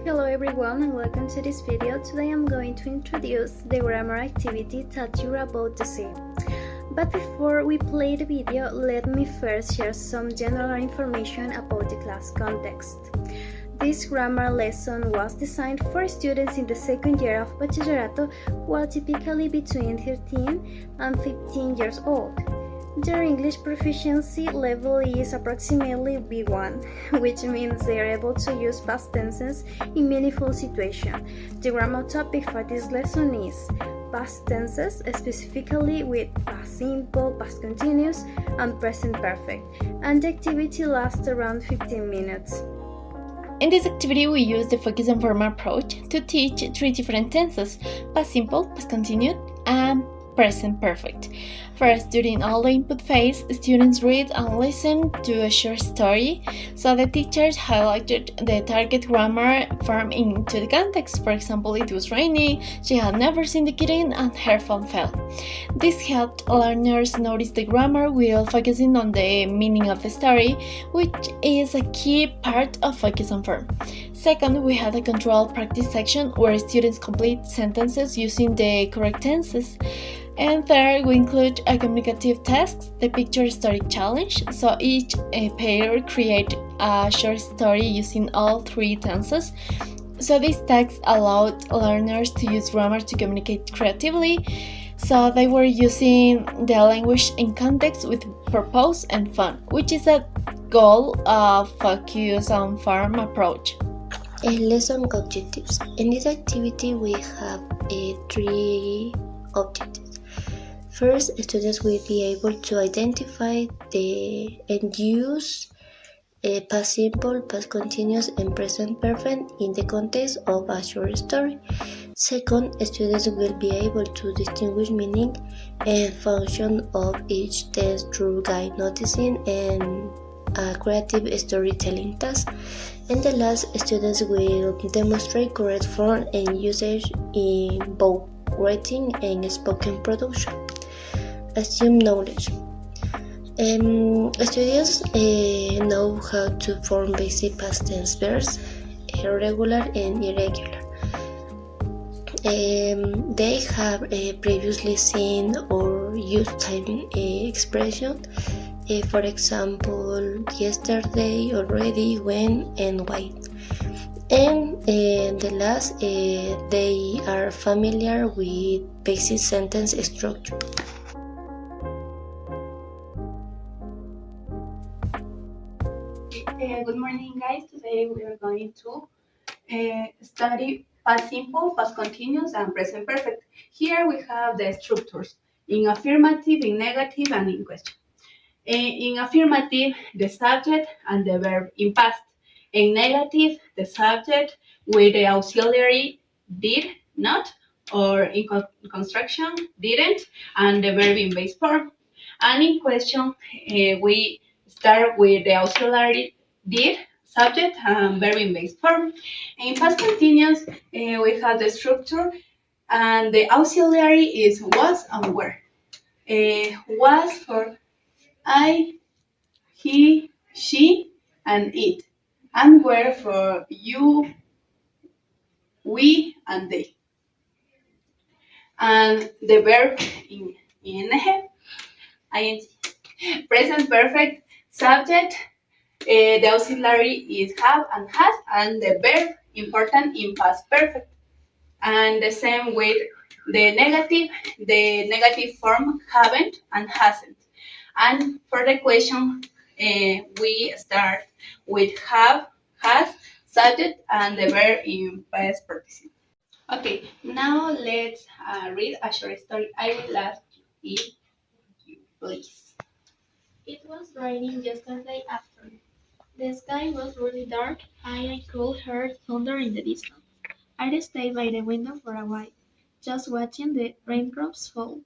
Hello everyone and welcome to this video. Today I'm going to introduce the grammar activity that you're about to see. But before we play the video, let me first share some general information about the class context. This grammar lesson was designed for students in the second year of Bachillerato who are typically between 13 and 15 years old. Their English proficiency level is approximately B1, which means they are able to use past tenses in meaningful situations. The grammar topic for this lesson is past tenses, specifically with past simple, past continuous, and present perfect, and the activity lasts around 15 minutes. In this activity, we use the focus and form approach to teach three different tenses: past simple, past continued, and present perfect. First, during all the input phase, students read and listen to a short story, so the teachers highlighted the target grammar form into the context. For example, it was raining, she had never seen the kitten, and her phone fell. This helped learners notice the grammar while focusing on the meaning of the story, which is a key part of focus and form. Second, we had a controlled practice section where students complete sentences using the correct tenses. And third, we include a communicative task, the picture story challenge. So each pair create a short story using all three tenses. So these tasks allowed learners to use grammar to communicate creatively. So they were using the language in context with purpose and fun, which is a goal of focus on form approach. Lesson objectives. In this activity, we have three objectives. First, students will be able to identify and use past simple, past continuous, and present perfect in the context of a short story. Second, students will be able to distinguish meaning and function of each tense through guide noticing and a creative storytelling task. And the last, students will demonstrate correct form and usage in both writing and spoken production. Assume knowledge. Students know how to form basic past tense verbs, regular and irregular. They have previously seen or used time expression. For example, yesterday, already, when, and why. And the last, they are familiar with basic sentence structure. Good morning, guys. Today we are going to study past simple, past continuous, and present perfect. Here we have the structures in affirmative, in negative, and in question. In affirmative, the subject and the verb in past. In negative, the subject with the auxiliary did, not, or in construction, didn't, and the verb in base form. And in question, we start with the auxiliary did, subject, and verb in base form. In past continuous, we have the structure, and the auxiliary is was and were. Was for I, he, she, and it, and were for you, we, and they. And the verb in ing, present perfect, subject, the auxiliary is have and has, and the verb important in past perfect. And the same with the negative form haven't and hasn't. And for the question, we start with have, has, subject, and the verb in past participle. Okay, now let's read a short story. I will ask you, please. It was raining yesterday afternoon. The sky was really dark and I could hear thunder in the distance. I stayed by the window for a while, just watching the raindrops fall.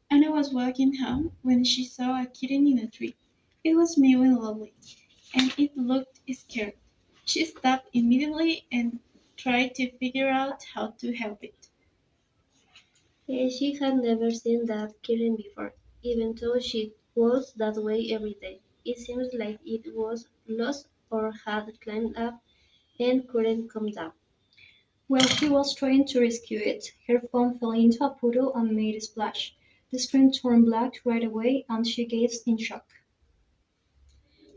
Anna was walking home when she saw a kitten in a tree. It was mewing loudly, and it looked scared. She stopped immediately and tried to figure out how to help it. She had never seen that kitten before, even though she was that way every day. It seems like it was lost or had climbed up and couldn't come down. While she was trying to rescue it, her phone fell into a puddle and made a splash. The screen turned black right away and she gasped in shock.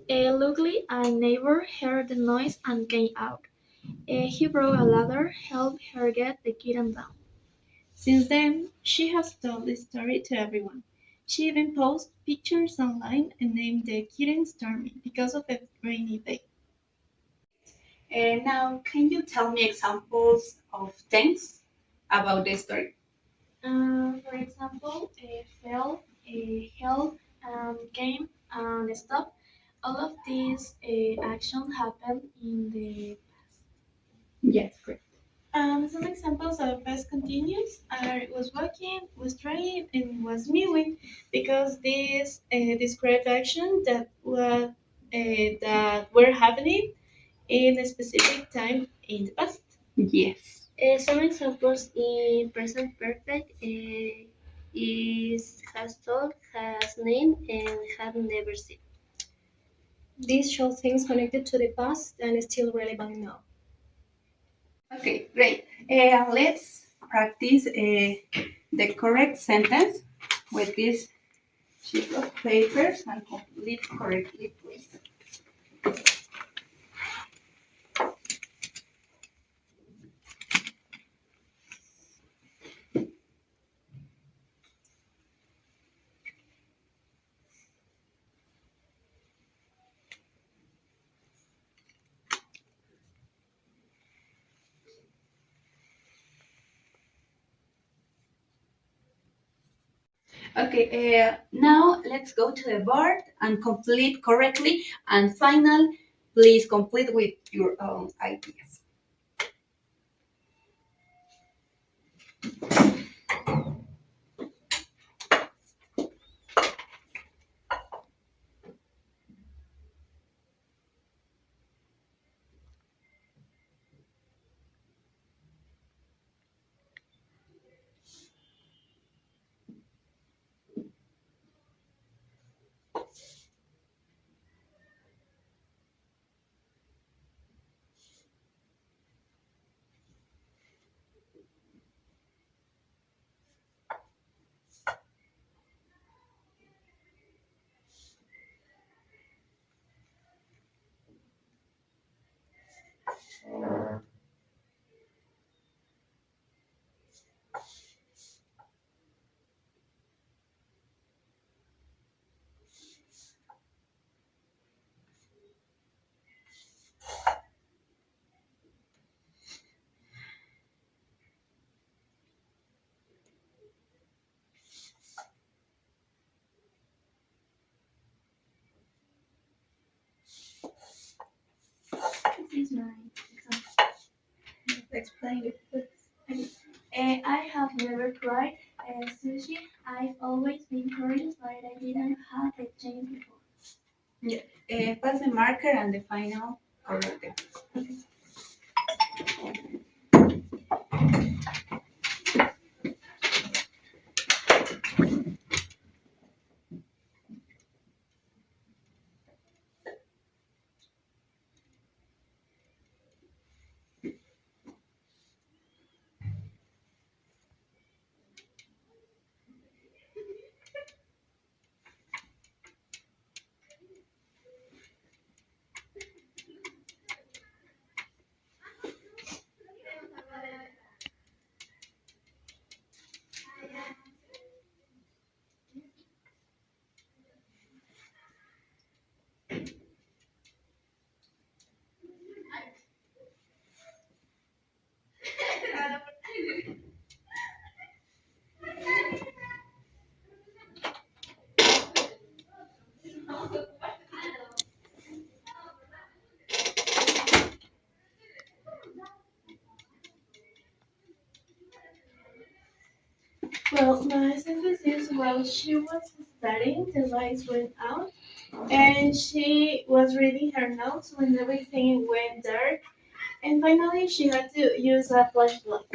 Luckily, a neighbor heard the noise and came out. He brought a ladder, helped her get the kitten down. Since then, she has told the story to everyone. She even posted pictures online and named the kitten Stormy because of a rainy day. And now, can you tell me examples of things about the story? For example, fell, help, came, and stop. All of these actions happen in the past. Yes, great. Some examples of past continuous are was walking, was trying, and was mewing, because these describe actions that were happening in a specific time in the past. Yes. Some examples in present perfect is has told, has named, and have never seen. These show things connected to the past and still relevant now. Okay, great. Let's practice the correct sentence with this sheet of papers and complete correctly, please. Okay, now let's go to the board and complete correctly. And final, please complete with your own ideas. This is my example. Explain it, please. I have never tried sushi. I've always been curious, but I didn't have the chance before. Yeah. Pass the marker and the final corrected. Well, my sentence is while she was studying, the lights went out, and she was reading her notes when everything went dark, and finally she had to use a flashlight.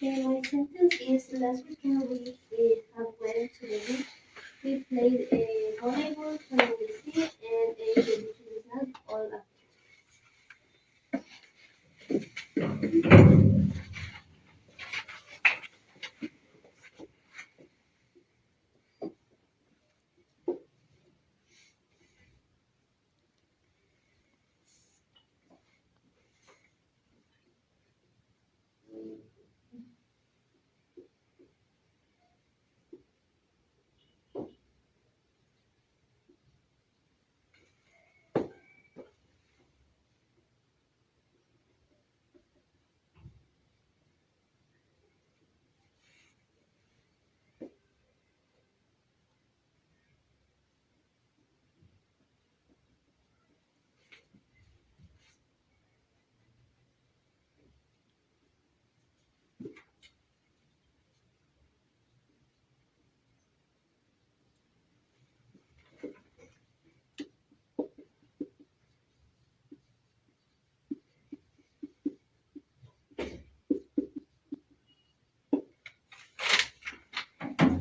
My sentence is last weekend we have went to the beach. We played volleyball, swam in the sea, and ate delicious snacks all after.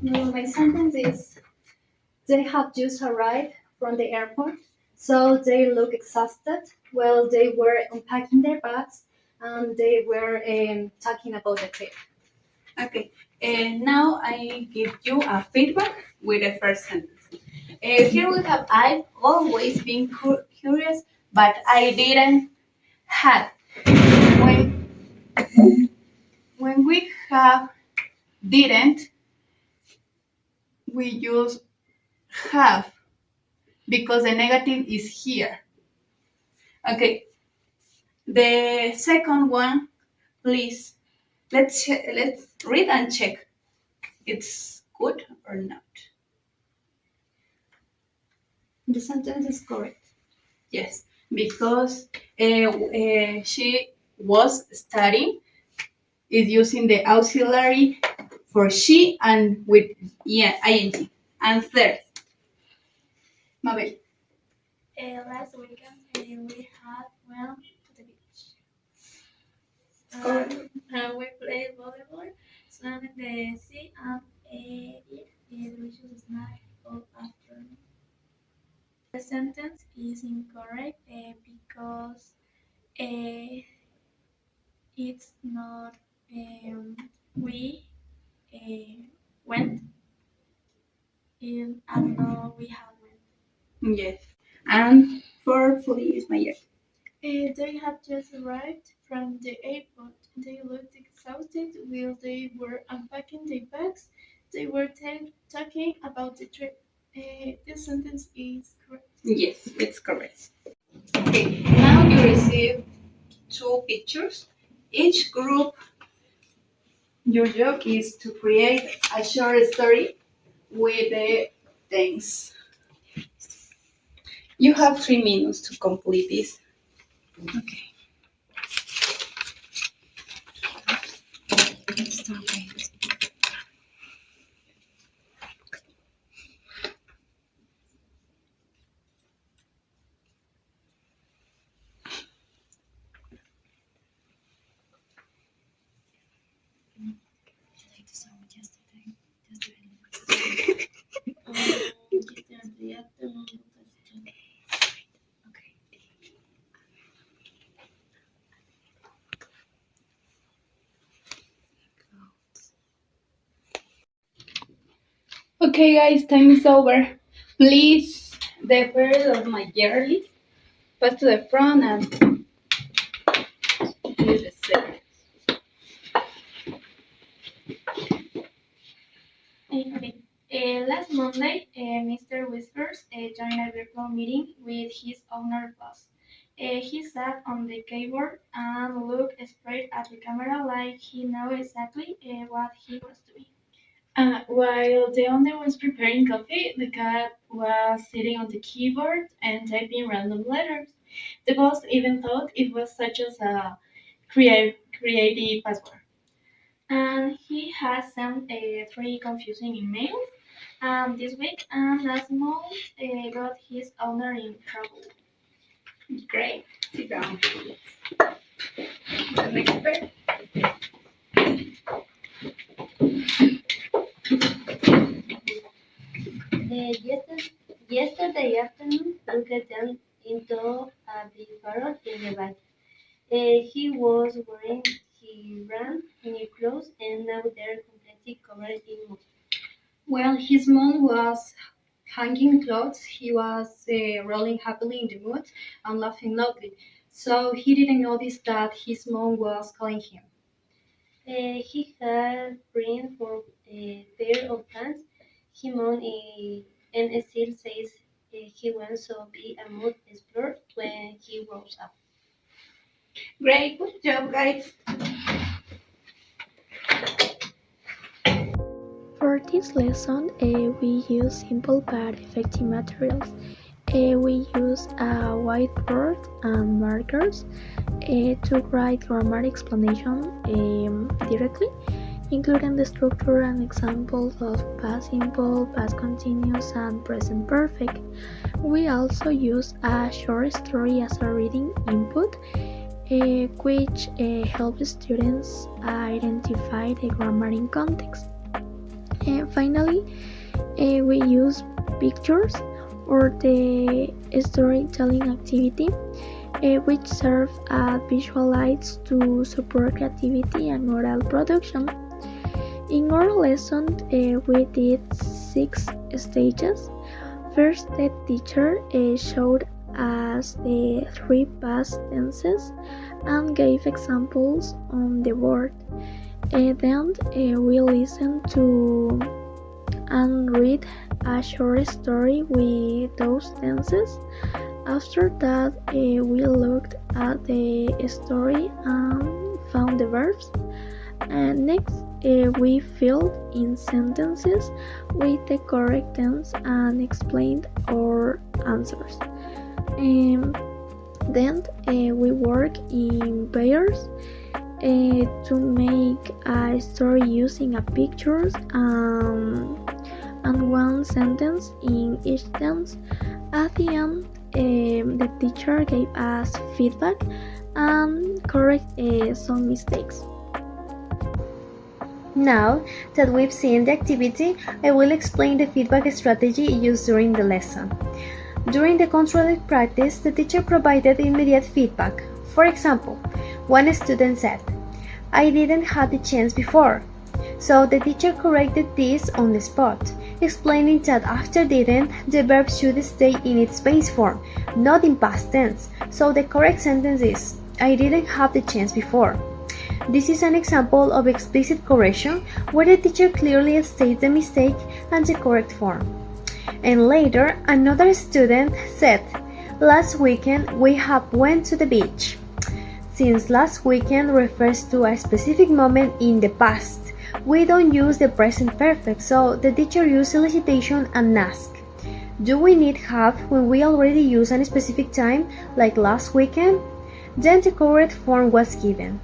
My sentence is they have just arrived from the airport, so they look exhausted. Well, they were unpacking their bags and they were talking about the trip. Okay, and now I give you a feedback with the first sentence. Here we have I've always been curious, but I didn't had. When when we have didn't, we use have because the negative is here. Okay, the second one, please. Let's read and check. It's good or not? The sentence is correct. Yes, because she was studying is using the auxiliary for she and with ing. And third, Mabel. Last weekend we had went to the beach. Correct. We played volleyball, swam in the sea, and ate a delicious snack all afternoon. The sentence is incorrect because uh, it's not we went in and no we have went. Yes. And fourth, please, Maya. They had just arrived from the airport. They looked exhausted while they were unpacking their bags. They were talking about the trip. This sentence is correct. Yes, it's correct. Okay, now you receive two pictures. Each group, your job is to create a short story with the things. You have 3 minutes to complete this. Okay. Yesterday afternoon. Okay, guys, time is over. Please, the bird of my yearly, pass to the front and use the set. Okay. Last Monday, Mr. Whispers joined a virtual meeting with his owner boss. He sat on the keyboard and looked straight at the camera like he knew exactly what he was doing. While the owner was preparing coffee, the cat was sitting on the keyboard and typing random letters. The boss even thought it was such as a creative password. And he has sent three confusing emails this week, and last month got his owner in trouble. Great. Sit down. The next bird. Yesterday afternoon, looked them into a big parrot in the back. He was wearing his brand new clothes and now they're completely covered in mud. While his mom was hanging clothes, he was rolling happily in the mud and laughing loudly. So he didn't notice that his mom was calling him. He had bring for a pair of pants. Him on and still says he wants to be a mud explorer when he grows up. Great, good job, guys. For this lesson, we use simple but effective materials. We use a whiteboard and markers to write grammar explanation directly, including the structure and examples of past simple, past continuous, and present perfect. We also use a short story as a reading input, which helps students identify the grammar in context. Finally, we use pictures or the storytelling activity, which serve as visual aids to support creativity and oral production. In our lesson, we did 6 stages. First, the teacher showed us the 3 past tenses and gave examples on the board. Then we listened to and read a short story with those tenses. After that, we looked at the story and found the verbs. And next, we filled in sentences with the correct tense and explained our answers. Then we work in pairs to make a story using a pictures and one sentence in each tense. At the end, the teacher gave us feedback and corrected some mistakes. Now that we've seen the activity, I will explain the feedback strategy used during the lesson. During the controlled practice, the teacher provided immediate feedback. For example, one student said, "I didn't have the chance before." So the teacher corrected this on the spot, explaining that after didn't, the verb should stay in its base form, not in past tense. So the correct sentence is, "I didn't have the chance before." This is an example of explicit correction where the teacher clearly states the mistake and the correct form. And later, another student said, "Last weekend we have went to the beach." Since last weekend refers to a specific moment in the past, we don't use the present perfect, so the teacher used elicitation and asked, "Do we need have when we already use a specific time, like last weekend?" Then the correct form was given.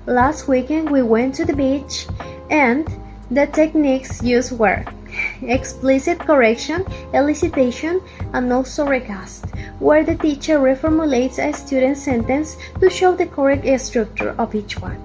Last weekend we went to the beach, and the techniques used were explicit correction, elicitation, and also recast, where the teacher reformulates a student's sentence to show the correct structure of each one.